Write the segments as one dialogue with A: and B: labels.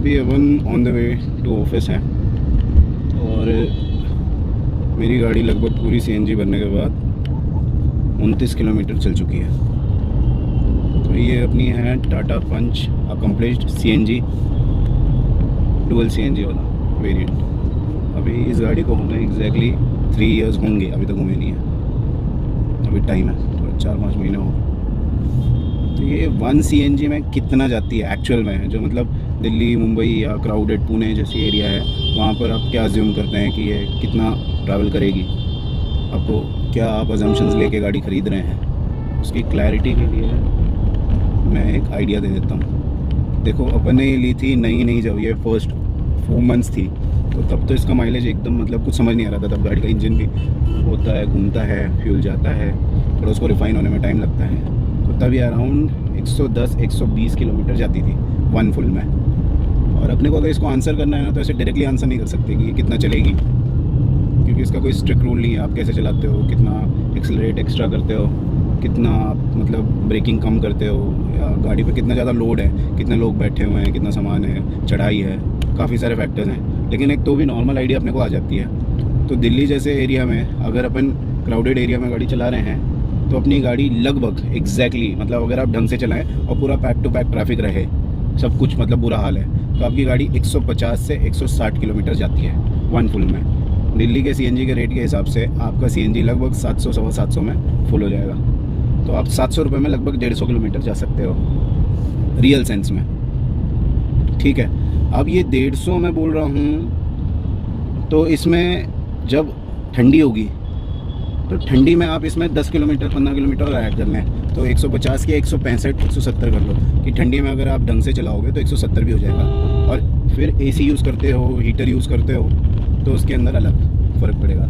A: अभी अपन on the way to office हैं और मेरी गाड़ी लगभग पूरी सीएनजी भरने के बाद 29 किलोमीटर चल चुकी है। तो ये अपनी है टाटा पंच अकम्प्लिश्ड सीएनजी डुअल सीएनजी वाला वेरिएंट। अभी इस गाड़ी को होने एग्जैक्टली 3 इयर्स होंगे, अभी तक हुए नहीं है, अभी टाइम है, थोड़ा 4-5 महीने हो। तो ये 1 सीएनजी में कितना जाती है एक्चुअल में, जो मतलब दिल्ली, मुंबई या क्राउडेड पुणे जैसी एरिया है, वहाँ पर आप क्या अज्यूम करते हैं कि ये कितना ट्रैवल करेगी? आपको क्या आप अजम्पशंस लेके गाड़ी ख़रीद रहे हैं? उसकी क्लैरिटी के लिए मैं एक आइडिया दे देता हूँ। देखो, अपन ने ये ली थी नई जब ये फर्स्ट 4 मंथ्स थी, तो तब तो इसका माइलेज एकदम मतलब कुछ समझ नहीं आ रहा था। तब गाड़ी का इंजन भी होता है, घूमता है, फ्यूल जाता है, थोड़ा उसको रिफ़ाइन होने में टाइम लगता है। तो तब ये अराउंड 110-120 किलोमीटर जाती थी 1 फुल में। और अपने को अगर इसको आंसर करना है ना, तो ऐसे डायरेक्टली आंसर नहीं कर सकते कि ये कितना चलेगी, क्योंकि इसका कोई स्ट्रिक्ट रूल नहीं है। आप कैसे चलाते हो, कितना एक्सेलरेट एक्स्ट्रा करते हो, कितना मतलब ब्रेकिंग कम करते हो, या गाड़ी पे कितना ज़्यादा लोड है, कितने लोग बैठे हुए हैं, कितना सामान है, चढ़ाई है, काफ़ी सारे फैक्टर्स हैं। लेकिन एक तो भी नॉर्मल आइडिया अपने को आ जाती है। तो दिल्ली जैसे एरिया में अगर अपन क्राउडेड एरिया में गाड़ी चला रहे हैं, तो अपनी गाड़ी लगभग एग्जैक्टली मतलब अगर आप ढंग से चलाएं और पूरा पैक टू पैक ट्रैफिक रहे, सब कुछ मतलब बुरा हाल है, तो आपकी गाड़ी 150 से 160 किलोमीटर जाती है 1 फुल में। दिल्ली के सीएनजी के रेट के हिसाब से आपका सीएनजी लगभग 700-750 में फुल हो जाएगा। तो आप 700 रुपये में लगभग 150 किलोमीटर जा सकते हो रियल सेंस में। ठीक है, अब ये 150 में बोल रहा हूँ, तो इसमें जब ठंडी होगी तो ठंडी में आप इसमें 10 किलोमीटर 15 किलोमीटर और ऐड कर लें, तो 150 के 165 170 कर लो कि ठंडी में अगर आप ढंग से चलाओगे तो 170 भी हो जाएगा। और फिर एसी यूज़ करते हो, हीटर यूज़ करते हो, तो उसके अंदर अलग फ़र्क पड़ेगा।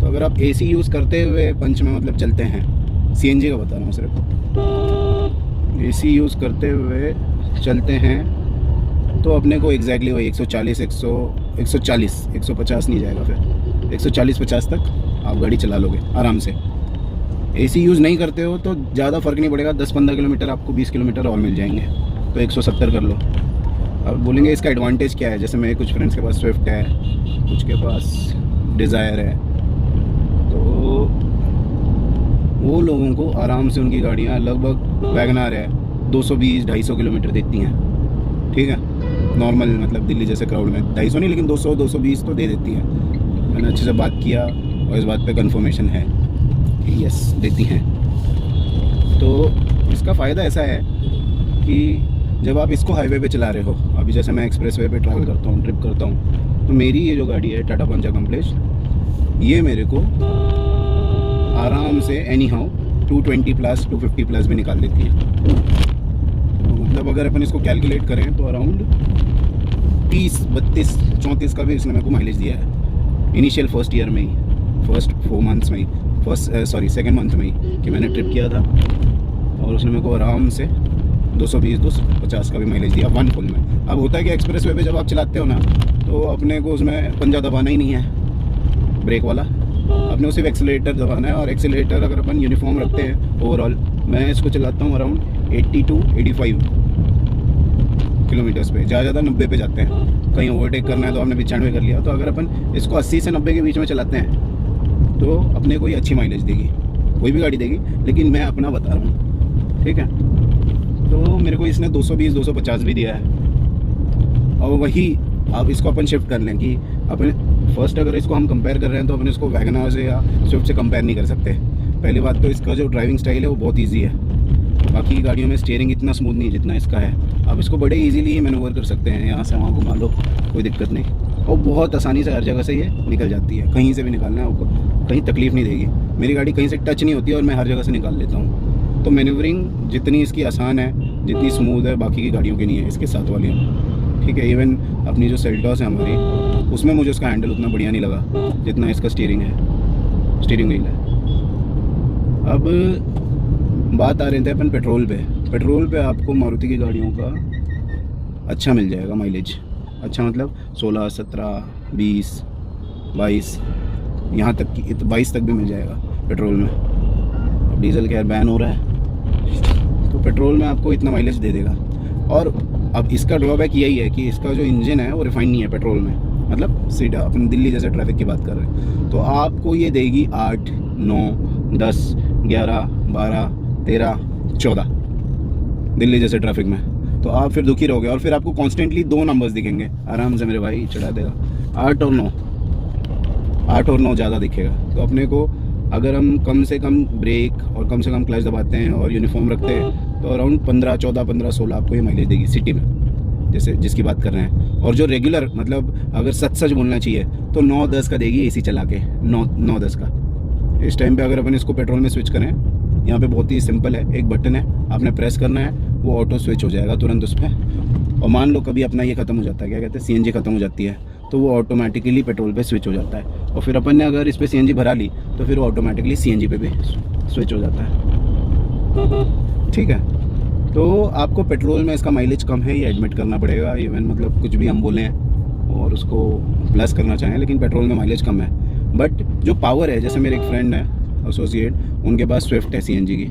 A: तो अगर आप एसी यूज़ करते हुए पंच में मतलब चलते हैं, सीएनजी का बता रहा हूँ सिर्फ, एसी यूज़ करते हुए चलते हैं, तो अपने को एग्जैक्टली वही 140 150 नहीं जाएगा, फिर 140-50 तक आप गाड़ी चला लोगे आराम से। एसी यूज़ नहीं करते हो तो ज़्यादा फ़र्क नहीं पड़ेगा, 10-15 किलोमीटर आपको 20 किलोमीटर और मिल जाएंगे, तो 170 कर लो। अब बोलेंगे इसका एडवांटेज क्या है? जैसे मेरे कुछ फ्रेंड्स के पास स्विफ्ट है, कुछ के पास डिज़ायर है, तो वो लोगों को आराम से उनकी गाड़ियाँ लगभग वैगनार है 220-250 किलोमीटर देती हैं। ठीक है, नॉर्मल मतलब दिल्ली जैसे क्राउड में 250 नहीं, लेकिन 200-220 तो दे देती है। मैंने अच्छे से बात किया और इस बात पे कंफर्मेशन है कि यस देती हैं। तो इसका फ़ायदा ऐसा है कि जब आप इसको हाईवे पे चला रहे हो, अभी जैसे मैं एक्सप्रेसवे पे ट्रैवल करता हूँ, ट्रिप करता हूँ, तो मेरी ये जो गाड़ी है टाटा पंच अकम्प्लिश्ड, ये मेरे को आराम से एनी हाउ 220+, 250+ भी निकाल देती है। तो मतलब अगर अपन इसको कैलकुलेट करें तो अराउंड 30, 32, 34 का भी इसने मेरे को माइलेज दिया है इनिशियल फर्स्ट ईयर में ही, फर्स्ट 4 मंथ्स में ही, सेकेंड मंथ में ही कि मैंने ट्रिप किया था, और उसने मेरे को आराम से 220-250 का भी माइलेज दिया 1 फुल में। अब होता है कि एक्सप्रेस वे पे जब आप चलाते हो ना, तो अपने को उसमें पंजा दबाना ही नहीं है ब्रेक वाला, अपने को सिर्फ एक्सीलरेटर दबाना है। और एक्सीलरेटर अगर अपन यूनिफॉर्म रखते हैं ओवरऑल, मैं इसको चलाता हूँ अराउंड 80-85 किलोमीटर्स पे, ज़्यादा 90 पे जाते हैं। कहीं ओवरटेक करना है तो आपने 95 कर लिया। तो अगर अपन इसको 80 से 90 के बीच में चलाते हैं तो अपने को ये अच्छी माइलेज देगी, कोई भी गाड़ी देगी, लेकिन मैं अपना बता रहा हूँ। ठीक है, तो मेरे को इसने 220-250 भी दिया है। और वही अब इसको अपन शिफ्ट कर लें कि अपन फर्स्ट अगर इसको हम कंपेयर कर रहे हैं, तो अपन इसको वैगनर से या स्विफ्ट से कंपेयर नहीं कर सकते। पहली बात तो इसका जो ड्राइविंग स्टाइल है वो बहुत ईजी है, बाकी गाड़ियों में स्टीयरिंग इतना स्मूथ नहीं है जितना इसका है। आप इसको बड़े इजीली ही मैनूवर कर सकते हैं, यहाँ से वहाँ घुमा लो, कोई दिक्कत नहीं, और बहुत आसानी से हर जगह से ये निकल जाती है। कहीं से भी निकालना है आपको, कहीं तकलीफ़ नहीं देगी। मेरी गाड़ी कहीं से टच नहीं होती है और मैं हर जगह से निकाल लेता हूँ। तो मैनूवरिंग जितनी इसकी आसान है, जितनी स्मूथ है, बाकी की गाड़ियों की नहीं है, इसके साथ वाली है। ठीक है, इवन अपनी जो सेल्टॉस है हमारी, उसमें मुझे उसका हैंडल उतना बढ़िया नहीं लगा जितना इसका स्टीयरिंग व्हील है। अब बात आ रहे थे अपन पेट्रोल पे आपको मारुति की गाड़ियों का अच्छा मिल जाएगा माइलेज। अच्छा मतलब 16, 17, 20, 22, यहाँ तक की 22 तक भी मिल जाएगा पेट्रोल में। अब डीजल खैर बैन हो रहा है, तो पेट्रोल में आपको इतना माइलेज दे देगा। और अब इसका ड्रॉबैक यही है कि इसका जो इंजन है वो रिफाइंड नहीं है पेट्रोल में, मतलब सीधा अपन दिल्ली जैसे ट्रैफिक की बात कर रहे हैं। तो आपको ये देगी 8, 9, 10, 11, 12, 13, 14 दिल्ली जैसे ट्रैफिक में। तो आप फिर दुखी रहोगे और फिर आपको कॉन्स्टेंटली 2 नंबर्स दिखेंगे आराम से, मेरे भाई चढ़ा देगा 8 और 9, 8 और 9 ज़्यादा दिखेगा। तो अपने को अगर हम कम से कम ब्रेक और कम से कम क्लच दबाते हैं और यूनिफॉर्म रखते हैं तो अराउंड 15, 14, 15, 16 आपको ये माइलेज देगी सिटी में, जैसे जिसकी बात कर रहे हैं। और जो रेगुलर मतलब अगर सच बोलना चाहिए तो 9-10 का देगी एसी चला के, 9-10 का। इस टाइम पे अगर अपन इसको पेट्रोल में स्विच करें, यहाँ पे बहुत ही सिंपल है, एक बटन है, आपने प्रेस करना है, वो ऑटो स्विच हो जाएगा तुरंत उस पर। और मान लो कभी अपना ये ख़त्म हो जाता है, क्या कहते हैं, सीएनजी ख़त्म हो जाती है, तो वो ऑटोमेटिकली पेट्रोल पे स्विच हो जाता है। और फिर अपन ने अगर इस पर सीएनजी भरा ली तो फिर वो ऑटोमेटिकली सीएनजी पे भी स्विच हो जाता है। ठीक है, तो आपको पेट्रोल में इसका माइलेज कम है, ये एडमिट करना पड़ेगा। इवन मतलब कुछ भी हम बोलें और उसको प्लस करना चाहें, लेकिन पेट्रोल में माइलेज कम है। बट जो पावर है, जैसे मेरे एक फ्रेंड है एसोसिएट, उनके पास स्विफ्ट है सीएनजी की।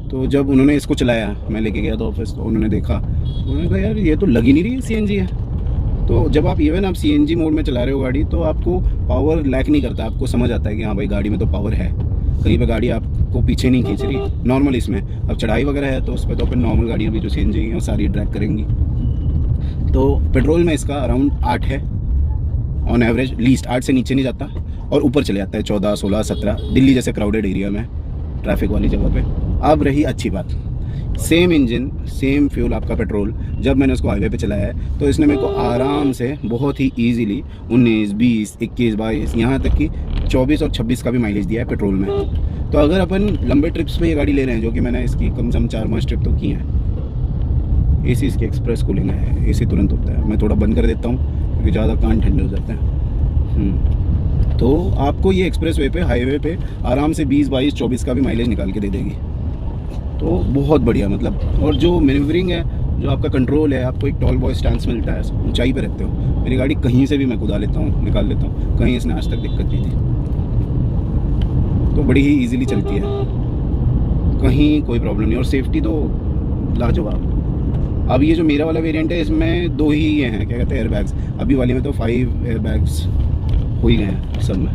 A: तो जब उन्होंने इसको चलाया, मैं लेके गया था ऑफिस, तो उन्होंने देखा, उन्होंने कहा यार ये तो लग ही नहीं रही सीएनजी है। तो जब आप इवन आप सीएनजी मोड में चला रहे हो गाड़ी, तो आपको पावर लैक नहीं करता, आपको समझ आता है कि हाँ भाई गाड़ी में तो पावर है, कहीं पे गाड़ी आपको पीछे नहीं खींच रही। नॉर्मल इसमें अब चढ़ाई वगैरह है तो उस पर तो अपन नॉर्मल गाड़ियाँ भी जो सीएनजी हैं वो सारी ड्रैग करेंगी। तो पेट्रोल में इसका अराउंड 8 है ऑन एवरेज, लीस्ट 8 से नीचे नहीं जाता और ऊपर चले जाता है 14, 16, 17 दिल्ली जैसे क्राउडेड एरिया में, ट्रैफिक वाली जगह पे। अब रही अच्छी बात, सेम इंजन सेम फ्यूल आपका पेट्रोल, जब मैंने उसको हाईवे पे चलाया है तो इसने मेरे को आराम से बहुत ही इजीली 19, 20, 21, 22 यहाँ तक कि 24 और 26 का भी माइलेज दिया है पेट्रोल में। तो अगर अपन लंबे ट्रिप्स पे ये गाड़ी ले रहे हैं, जो कि मैंने इसकी कम से कम 4-5 ट्रिप तो की हैं, एसी इसकी एक्सप्रेस कूलिंग है, एसी तुरंत होता है। मैं थोड़ा बंद कर देता हूँ क्योंकि ज़्यादा कान ठंडे हो जाते हैं। तो आपको ये एक्सप्रेस वे पे, हाईवे पे आराम से 20, 22, 24 का भी माइलेज निकाल के दे देगी। तो बहुत बढ़िया मतलब। और जो मैन्यूवरिंग है, जो आपका कंट्रोल है, आपको एक टॉल बॉय स्टैंस मिलता है, ऊंचाई पे रहते हो। मेरी गाड़ी कहीं से भी मैं कुदा लेता हूँ, निकाल लेता हूँ, कहीं इसने आज तक दिक्कत नहीं थी। तो बड़ी ही इजीली चलती है, कहीं कोई प्रॉब्लम नहीं। और सेफ्टी तो लाजवाब। अब ये जो मेरा वाला वेरिएंट है, इसमें 2 ही ये हैं, क्या कहते हैं, एयरबैग्स। अभी वाली में तो 5 एयरबैग्स हो ही गए हैं सब में,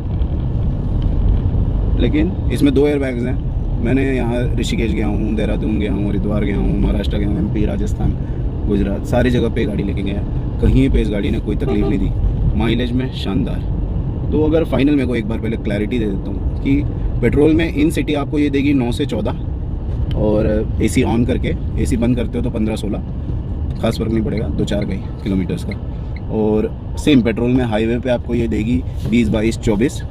A: लेकिन इसमें 2 एयरबैग्स हैं। मैंने यहाँ ऋषिकेश गया हूँ, देहरादून गया हूँ, हरिद्वार गया हूँ, महाराष्ट्र गया हूँ, MP, राजस्थान, गुजरात, सारी जगह पे गाड़ी लेके गया, कहीं पे इस गाड़ी ने कोई तकलीफ नहीं दी। माइलेज में शानदार। तो अगर फाइनल मेरे को एक बार पहले क्लैरिटी दे देता हूँ कि पेट्रोल में इन सिटी आपको ये देगी 9 से 14, और AC ऑन करके, AC बंद करते हो तो 15-16, खास फर्क नहीं पड़ेगा 2-4 किलोमीटर्स का। और सेम पेट्रोल में हाईवे पे आपको ये देगी 20, 22, 24,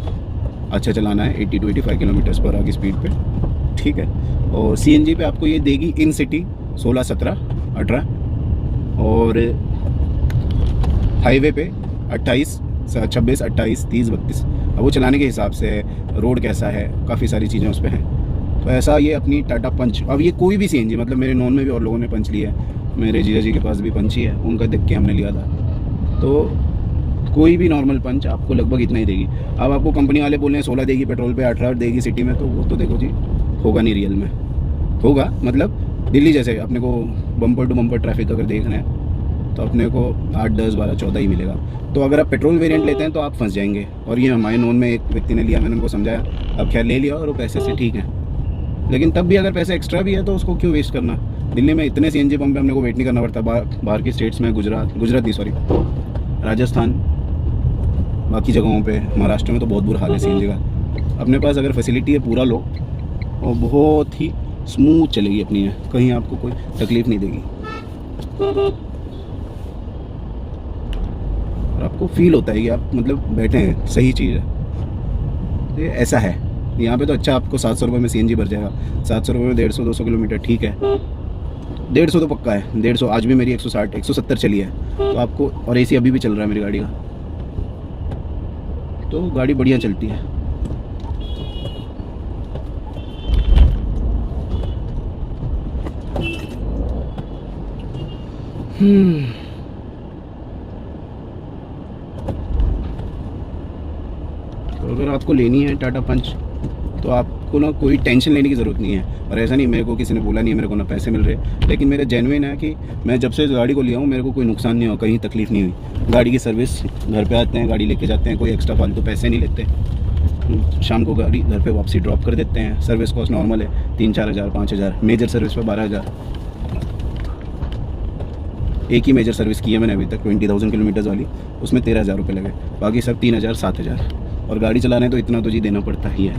A: अच्छा चलाना है 80 to 85 किलोमीटर्स पर आगे स्पीड पे, ठीक है। और CNG पे आपको ये देगी इन सिटी 16, 17, 18, और हाईवे पे 28, 26, 28, 30, 32। अब वो चलाने के हिसाब से है, रोड कैसा है, काफ़ी सारी चीज़ें उस पर हैं। तो ऐसा ये अपनी टाटा पंच, अब ये कोई भी CNG, मतलब मेरे नॉन में भी और लोगों ने पंच लिया है, मेरे जीजा जी के पास भी पंच ही है, उनका देख के हमने लिया था। तो कोई भी नॉर्मल पंच आपको लगभग इतना ही देगी। अब आपको कंपनी वाले बोल रहे हैं 16 देगी पेट्रोल पे, 18 देगी सिटी में, तो वो तो देखो जी होगा नहीं, रियल में होगा। मतलब दिल्ली जैसे अपने को बम्पर टू बम्पर ट्रैफिक अगर देखना है तो अपने को 8, 10, 12, 14 ही मिलेगा। तो अगर आप पेट्रोल वेरिएंट लेते हैं तो आप फंस जाएंगे। और ये हमारे नॉन में एक व्यक्ति ने लिया, मैंने उनको समझाया, अब खैर ले लिया और वो पैसे से ठीक है, लेकिन तब भी अगर पैसे एक्स्ट्रा भी है तो उसको क्यों वेस्ट करना। दिल्ली में इतने CNG पंप पे हमने को वेट नहीं करना पड़ता। बाहर की स्टेट्स में, राजस्थान, बाकी जगहों पे, महाराष्ट्र में तो बहुत बुरा हाल है CNG का। अपने पास अगर फैसिलिटी है पूरा लो, और बहुत ही स्मूथ चलेगी अपनी है, कहीं आपको कोई तकलीफ नहीं देगी। और आपको फील होता है कि आप मतलब बैठे हैं, सही चीज़ है। ये ऐसा है यहाँ पे तो अच्छा आपको 700 रुपये में CNG भर जाएगा। 700 रुपये में 150-200 किलोमीटर, ठीक है, 150 तो पक्का है। 150 आज भी मेरी 160, 170 चली है, तो आपको, और AC अभी भी चल रहा है मेरी गाड़ी का, तो गाड़ी बढ़िया चलती है। तो अगर आपको लेनी है टाटा पंच तो आपको ना कोई टेंशन लेने की ज़रूरत नहीं है। और ऐसा नहीं, मेरे को किसी ने बोला नहीं है, मेरे को ना पैसे मिल रहे, लेकिन मेरा जेन्युइन है कि मैं जब से इस गाड़ी को लिया हूँ मेरे को कोई नुकसान नहीं हुआ, कहीं तकलीफ़ नहीं हुई। गाड़ी की सर्विस घर पे आते हैं, गाड़ी लेके जाते हैं, कोई एक्स्ट्रा फालतू पैसे नहीं लेते। शाम को गाड़ी घर पे वापसी ड्रॉप कर देते हैं। सर्विस कॉस्ट नॉर्मल है 3-4 हज़ार 5 हज़ार, मेजर सर्विस पे 12 हज़ार। एक ही मेजर सर्विस की है मैंने अभी तक 20,000 किलोमीटर्स वाली, उसमें 13,000 रुपये लगे, बाकी सब 3,000 7 हज़ार। और गाड़ी चलाने तो इतना तो जी देना पड़ता ही है,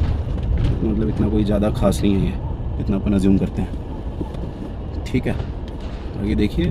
A: मतलब इतना कोई ज़्यादा खास नहीं है ये, इतना अपन अज्यूम करते हैं। ठीक है, आगे देखिए।